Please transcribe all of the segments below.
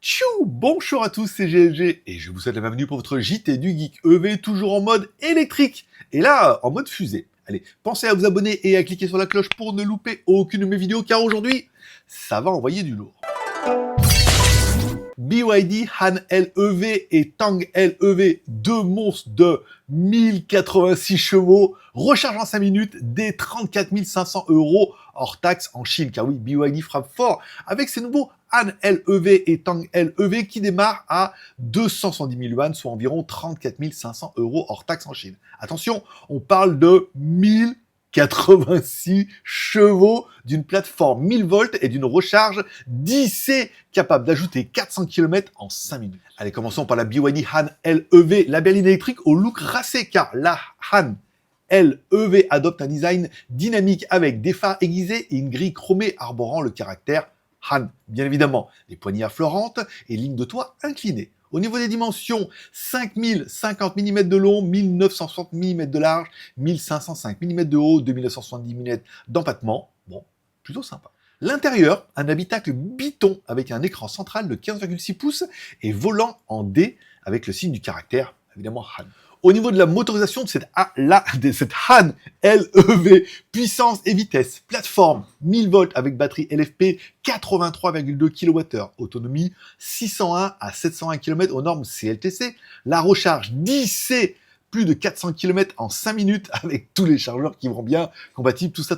Tchou! Bonjour à tous, c'est GLG et je vous souhaite la bienvenue pour votre JT du Geek EV, toujours en mode électrique. Et là, en mode fusée. Allez, pensez à vous abonner et à cliquer sur la cloche pour ne louper aucune de mes vidéos, car aujourd'hui, ça va envoyer du lourd. BYD Han LEV et Tang LEV, deux monstres de 1086 chevaux, recharge en 5 minutes, des 34 500 € hors taxe en Chine. Car oui, BYD frappe fort avec ses nouveaux Han LEV et Tang LEV qui démarrent à 270 000 yuan, soit environ 34 500 € hors taxe en Chine. Attention, on parle de 1086 chevaux d'une plateforme 1000 volts et d'une recharge DC capable d'ajouter 400 km en 5 minutes. Allez, commençons par la BYD Han LEV, la berline électrique au look racé, car la Han LEV adopte un design dynamique avec des phares aiguisés et une grille chromée arborant le caractère Han. Bien évidemment, les poignées affleurantes et lignes de toit inclinées. Au niveau des dimensions, 5050 mm de long, 1960 mm de large, 1505 mm de haut, 2970 mm d'empattement. Bon, plutôt sympa. L'intérieur, un habitacle biton avec un écran central de 15,6 pouces et volant en D avec le signe du caractère, évidemment Han. Au niveau de la motorisation de cette Han LEV, puissance et vitesse, plateforme 1000 volts avec batterie LFP 83,2 kWh, autonomie 601 à 701 km aux normes CLTC, la recharge DC plus de 400 km en 5 minutes avec tous les chargeurs qui vont bien, compatibles, tout ça.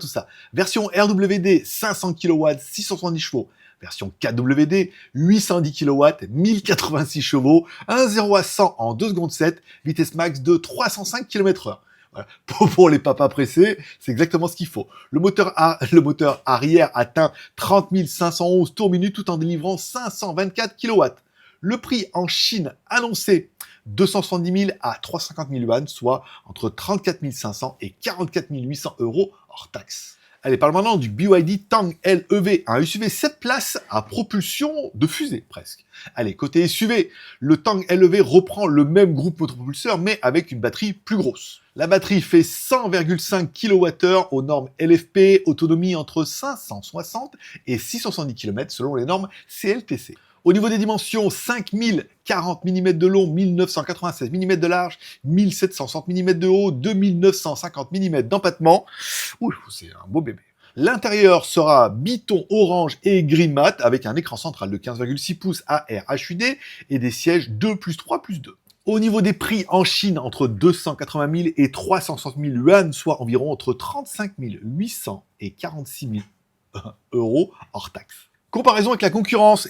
Version RWD 500 kW, 670 chevaux. Version KWD, 810 kW, 1086 chevaux, 1 0 à 100 en 2 secondes 7, vitesse max de 305 km/h. Voilà. Pour les papas pressés, c'est exactement ce qu'il faut. Le moteur arrière atteint 30 511 tours minute tout en délivrant 524 kW. Le prix en Chine annoncé 270 000 à 350 000 yuan, soit entre 34 500 et 44 800 € hors taxe. Allez, parle maintenant du BYD Tang LEV, un SUV 7 places à propulsion de fusée, presque. Allez, côté SUV, le Tang LEV reprend le même groupe motopropulseur, mais avec une batterie plus grosse. La batterie fait 100,5 kWh aux normes LFP, autonomie entre 560 et 670 km selon les normes CLTC. Au niveau des dimensions, 5040 mm de long, 1996 mm de large, 1760 mm de haut, 2950 mm d'empattement. Ouh, c'est un beau bébé. L'intérieur sera biton orange et gris mat avec un écran central de 15,6 pouces AR HUD et des sièges 2+3+2. Au niveau des prix en Chine, entre 280 000 et 360 000 yuan, soit environ entre 35 800 et 46 000 € hors taxe. Comparaison avec la concurrence,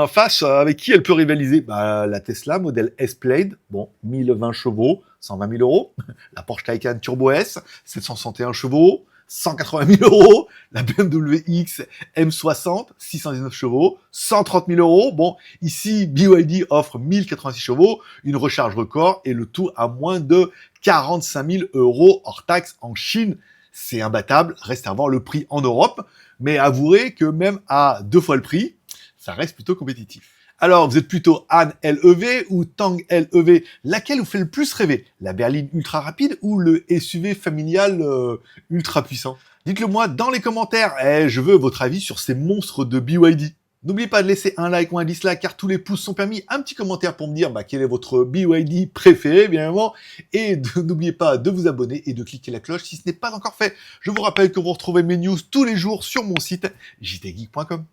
face avec qui elle peut rivaliser? La Tesla modèle S-Plaid, 1020 chevaux, 120 000 €. La Porsche Taycan Turbo S, 761 chevaux, 180 000 €. La BMW X M60, 619 chevaux, 130 000 €. Ici, BYD offre 1086 chevaux, une recharge record et le tout à moins de 45 000 € hors taxe en Chine. C'est imbattable, reste à voir le prix en Europe, mais avouez que même à 2 fois le prix, ça reste plutôt compétitif. Alors, vous êtes plutôt Han LEV ou Tang LEV? Laquelle vous fait le plus rêver? La berline ultra rapide ou le SUV familial ultra puissant? Dites-le moi dans les commentaires, je veux votre avis sur ces monstres de BYD. N'oubliez pas de laisser un like ou un dislike car tous les pouces sont permis. Un petit commentaire pour me dire quel est votre BYD préféré, bien évidemment. Et n'oubliez pas de vous abonner et de cliquer la cloche si ce n'est pas encore fait. Je vous rappelle que vous retrouvez mes news tous les jours sur mon site jtgeek.com.